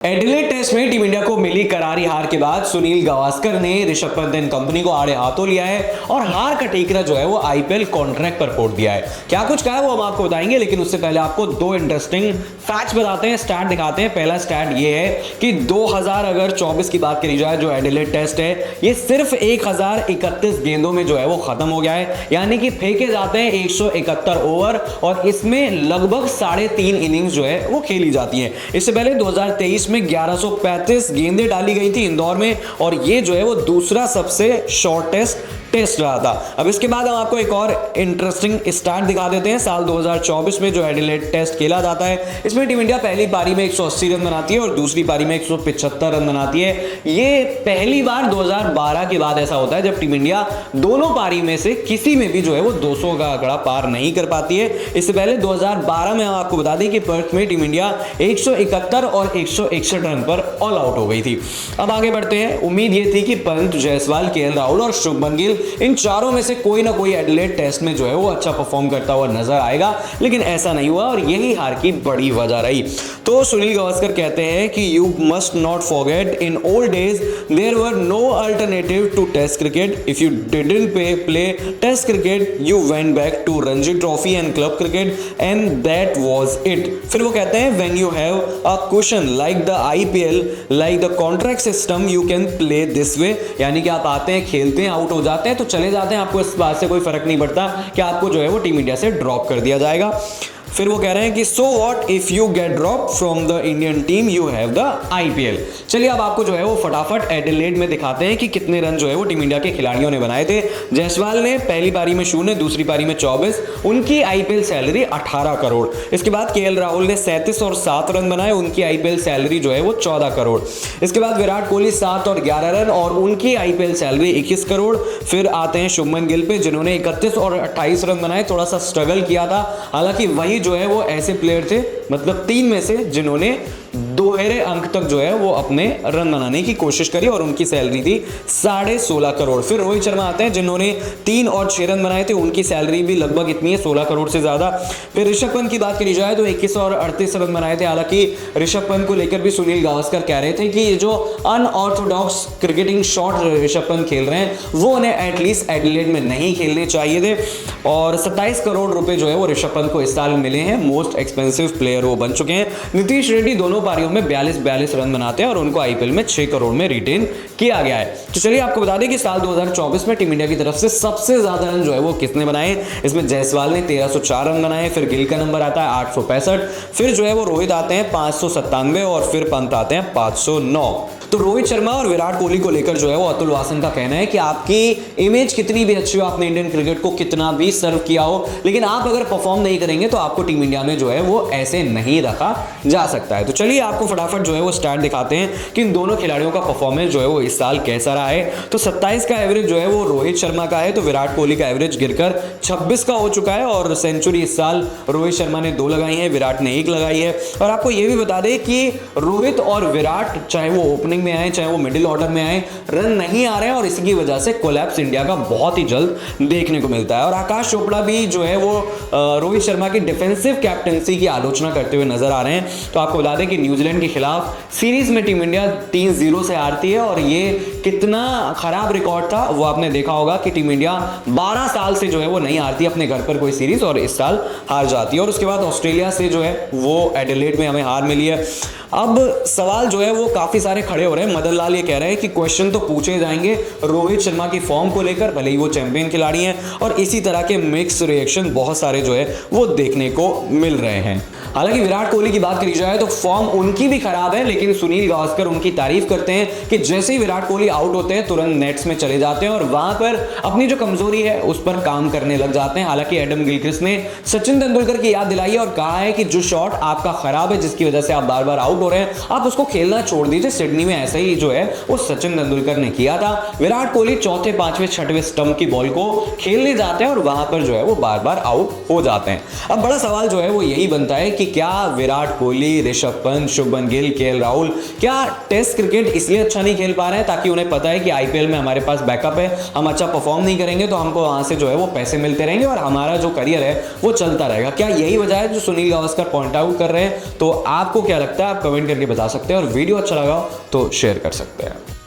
Adelaide test में team India को मिली करारी हार के बाद सुनील गावस्कर ने ऋषभ पंत एंड कंपनी को आड़े हाथों लिया है और हार का ठीकरा जो है वो आईपीएल कॉन्ट्रैक्ट पर फोड़ दिया है। क्या कुछ कहा है वो हम आपको बताएंगे, लेकिन उससे पहले आपको दो इंटरेस्टिंग फैक्ट्स बताते हैं, स्टैट दिखाते हैं। पहला स्टैट ये है कि 2024 की बात करी जाए, जो एडिलेड टेस्ट है ये सिर्फ 1031 गेंदों में जो है वो खत्म हो गया है, यानी कि फेंके जाते हैं 171 ओवर और इसमें लगभग 3.5 इनिंग्स जो है वो खेली जाती है। इससे पहले 2023 में 1135 गेंदें डाली गई थी इंदौर में और ये जो है वो दूसरा सबसे शॉर्टेस्ट टेस्ट रहा था। अब इसके बाद हम आपको एक और इंटरेस्टिंग स्टार्ट दिखा देते हैं। साल 2024 में जो एडिलेड टेस्ट खेला जाता है, इसमें टीम इंडिया पहली पारी में 180 रन बनाती है और दूसरी पारी में 175 रन बनाती है। ये पहली बार 2012 के बाद ऐसा होता है जब टीम इंडिया दोनों पारी में से किसी में भी जो है वो 200 का आंकड़ा पार नहीं कर पाती है। इससे पहले 2012 में हम आपको बता दें कि पर्थ में टीम इंडिया 171 और 161 रन पर ऑल आउट हो गई थी। अब आगे बढ़ते हैं। उम्मीद ये थी कि पंत, जायसवाल, केएल राहुल और शुभमन गिल, इन चारों में से कोई ना कोई एडिलेड टेस्ट में जो है वो अच्छा परफॉर्म करता हुआ नजर आएगा, लेकिन ऐसा नहीं हुआ और यही हार की बड़ी वजह रही। तो सुनील गावस्कर कहते हैं कि you must not forget in old days there were no alternative to test cricket. If you didn't play test cricket you went back to Ranji trophy and club cricket and that was it. फिर वो कहते हैं when you have a question like the IPL, like the contract system, you can play this way, यानी कि आप आते हैं, खेलते हैं, आउट हो जाते हैं तो चले जाते हैं, आपको इस बात से कोई फर्क नहीं पड़ता कि आपको जो है वो टीम इंडिया से ड्रॉप कर दिया जाएगा। फिर वो कह रहे हैं कि so what if you get drop from the Indian team, you have the IPL. चलिए अब आपको जो है वो फटाफट एडिलेड में दिखाते हैं कि कितने रन जो है वो टीम इंडिया के खिलाड़ियों ने बनाए थे। जायसवाल ने पहली पारी में 0, दूसरी पारी में 24, उनकी आईपीएल सैलरी 18 करोड़। इसके बाद केएल राहुल ने 37 और 7 रन बनाए, उनकी आईपीएल सैलरी जो है वो 14 करोड़। इसके बाद विराट कोहली 7 और 11 रन और उनकी आईपीएल सैलरी 21 करोड़। फिर आते हैं शुभमन गिल पे, जिन्होंने 31 और 28 रन बनाए, थोड़ा सा स्ट्रगल किया था, हालांकि वही जो है वो ऐसे प्लेयर थे, मतलब 3 में से जिन्होंने दोहरे अंक तक जो है वो अपने रन बनाने की कोशिश करी और उनकी सैलरी थी 16.5 करोड़। फिर रोहित शर्मा आते हैं, जिन्होंने 3 और 6 रन बनाए थे, उनकी सैलरी भी लगभग इतनी है, 16 करोड़ से ज्यादा। फिर ऋषभ पंत की बात करी जाए तो 21 और 38 रन बनाए थे, हालांकि ऋषभ पंत को लेकर भी सुनील गावस्कर कह रहे थे कि ये जो unorthodox cricketing shot Rishabh Pant खेल रहे हैं वो उन्हें एटलीस्ट एडिलेड में नहीं खेलने चाहिए थे। और 27 करोड़ रुपए जो है वो ऋषभ पंत को इस साल मिले हैं, मोस्ट एक्सपेंसिव प्लेयर वो बन चुके हैं। नीतीश रेड्डी दोनों पारियों में 42 रन बनाते हैं और उनको आईपीएल में 6 करोड़ में रिटेन किया गया है। तो चलिए आपको बता दें कि साल 2024 में टीम इंडिया की तरफ से सबसे ज्यादा रन जो है वो किसने बनाए। इसमें जायसवाल ने 1304 रन बनाए, फिर गिल का नंबर आता है 865, फिर जो है वो रोहित आते हैं 597 और फिर पंत आते हैं 509। तो रोहित शर्मा और विराट कोहली को लेकर जो है वो अतुल वासन का कहना है कि आपकी इमेज कितनी भी अच्छी हो, आपने इंडियन क्रिकेट को कितना भी सर्व किया हो, लेकिन आप अगर परफॉर्म नहीं करेंगे तो आपको टीम इंडिया में जो है वो ऐसे नहीं रखा जा सकता है। तो चलिए आपको फटाफट जो है वो स्टैट दिखाते हैं कि इन दोनों खिलाड़ियों का परफॉर्मेंस जो है वो इस साल कैसा रहा है। तो 27 का एवरेज जो है वो रोहित शर्मा का है, तो विराट कोहली का एवरेज गिरकर 26 का हो चुका है और सेंचुरी इस साल रोहित शर्मा ने 2 लगाई है, विराट ने 1 लगाई है। और आपको ये भी बता दें कि रोहित और विराट चाहे वो ओपनिंग में आए चाहे वो मिडिल ऑर्डर में आए, रन नहीं आ रहे हैं और इसी की वजह से कोलैप्स इंडिया का बहुत ही जल्द देखने को मिलता है। और आकाश चोपड़ा भी जो है वो रोहित शर्मा की डिफेंसिव कैप्टनसी की आलोचना करते हुए नजर आ रहे हैं। तो आपको बता दें कि न्यूजीलैंड के खिलाफ सीरीज में टीम इंडिया 3-0 से हारती है और ये कितना खराब रिकॉर्ड था वो आपने देखा होगा कि टीम इंडिया 12 साल से जो है वो नहीं हारती अपने घर पर कोई सीरीज और इस साल हार जाती है। और उसके बाद ऑस्ट्रेलिया से जो है वो एडिलेड में हमें हार मिली है। अब सवाल जो है वो काफी सारे खड़े हो रहे हैं। मदन लाल ये कह रहे हैं कि क्वेश्चन तो पूछे जाएंगे रोहित शर्मा की फॉर्म को लेकर, भले ही वो चैंपियन खिलाड़ी हैं, और इसी तरह के मिक्स रिएक्शन बहुत सारे जो है वो देखने को मिल रहे हैं। हालांकि विराट कोहली की बात करी जाए तो फॉर्म उनकी भी खराब है, लेकिन सुनील गावस्कर उनकी तारीफ करते हैं कि जैसे ही विराट कोहली आउट होते हैं तुरंत नेट्स में चले जाते हैं और वहां पर अपनी जो कमजोरी है उस पर काम करने लग जाते हैं। हालांकि एडम गिलक्रिस्ट ने सचिन तेंदुलकर की याद दिलाई है और कहा है कि जो शॉट आपका खराब है, जिसकी वजह से आप बार बार आउट हो रहे हैं, आप उसको खेलना छोड़ दीजिए। सिडनी में ऐसा ही जो है वो सचिन तेंदुलकर ने किया था। विराट कोहली चौथे, पांचवें, छठवें स्टंप की बॉल को खेलने जाते हैं और वहां पर जो है वो बार बार आउट हो जाते हैं। अब बड़ा सवाल जो है वो यही बनता है कि क्या विराट कोहली, ऋषभ पंत, शुभमन गिल, केएल राहुल क्या टेस्ट क्रिकेट इसलिए अच्छा नहीं खेल पा रहे हैं ताकि उन्हें पता है कि आईपीएल में हमारे पास बैकअप है, हम अच्छा परफॉर्म नहीं करेंगे तो हमको वहां से जो है वो पैसे मिलते रहेंगे और हमारा जो करियर है वो चलता रहेगा? क्या यही वजह है जो सुनील गावस्कर पॉइंट आउट कर रहे हैं? तो आपको क्या लगता है? आप कमेंट करके बता सकते हैं और वीडियो अच्छा लगा हो तो शेयर कर सकते हैं।